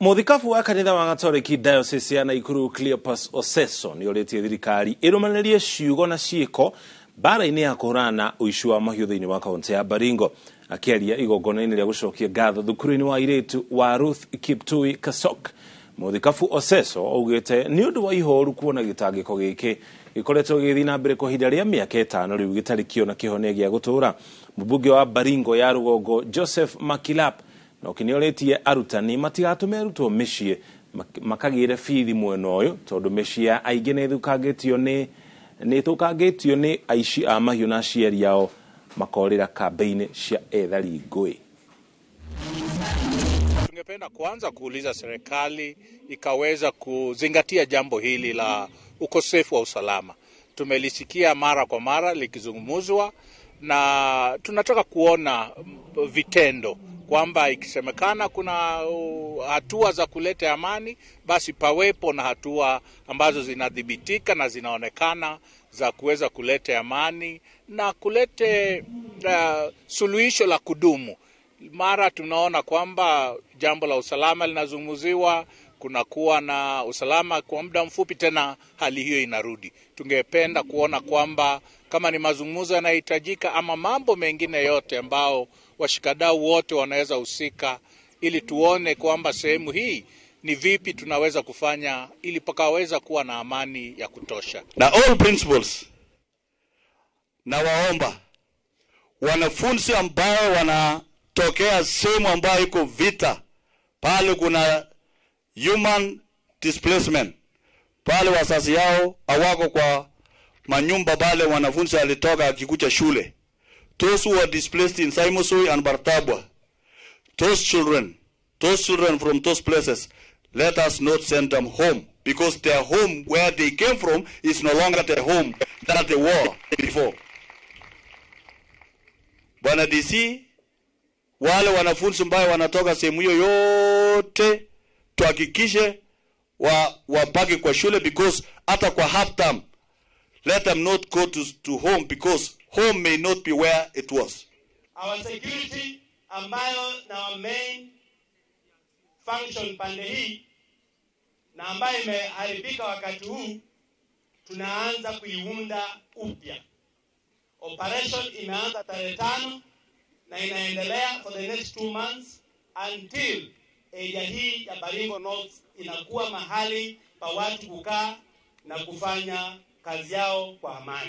Muthikabu wa kanitha wa Gatoreki Diocese ya Naikuru Cleopas Oseso ni uretie thirikari irumanĩrĩrie ciugo na ciĩko bara-inĩ ya kũhũrana ũici wa mahiũ thĩinĩ wa kaunti ya Baringo. Akĩaria igongona-inĩ rĩa gũcokia ngatho thukuru-inĩ wa airĩtu wa Ruth Kiptui Kasok, Muthikabu Oseso augĩte nĩ ũndũ wa ihoru kuona gĩtangĩko gĩkĩ gĩkoretwo gĩgĩthiĩ na mbere kwa ihinda rĩa mĩaka 5 rĩu gĩtarĩ kĩona kĩhonia gĩa gũtũũra. Mũmbunge wa Baringo ya Rũgongo Joseph Makilap no kinioretie arutani matigatume arutwo mĩciĩ makagĩre bithi mwena ũyũ tondũ mĩciĩ aingĩ nĩ ĩthũkangĩtio nĩ aici a mahiũ na aciari ao makorĩra kambeini cia ethari ngũĩ. Tungependa kuanza kuuliza serikali ikaweza kuzingatia jambo hili la ukosefu wa usalama. Tumelisikia mara kwa mara likizungumzwa na tunataka kuona vitendo kwamba ikisemekana kuna hatua za kuleta amani, basi pawepo na hatua ambazo zinadhibitika na zinaonekana za kuweza kuleta amani na kulete suluhisho la kudumu. Mara tunaona kwamba jambo la usalama linazungumziwa, kunakuwa na usalama kwa muda mfupi tena hali hiyo inarudi. Tungependa kuona kwamba kama ni mazungumzo yanahitajika ama mambo mengine yote ambao washikadau wote wanaweza husika, ili tuone kwamba sehemu hii ni vipi tunaweza kufanya ili pakaweza kuwa na amani ya kutosha. Na all principles na waomba wanafunzi ambao wanatokea sehemu ambayo iko vita, pale kuna human displacement, pale wazazi yao hawako kwa manyumba, pale wanafunzi walitoka akikuja shule, those who are displaced in Saimosoi and Bartabwa, those children from those places, let us not send them home, because their home where they came from is no longer their home that they were before. Bwana DC, wale wanafunzi ambao wanatoka sehemu hiyo yote tuhakikishe wabaki kwa shule, because hata kwa half term let them not go to home, because home may not be where it was. Our security ambayo na our main function pande hii na ambayo imeharibika wakati huu, tunaanza kuiunda upya. Operation imeanza tarehe 5 na inaendelea for the next 2 months until area hii ya Baringo North inakuwa mahali pa watu kukaa na kufanya kazi yao kwa amani.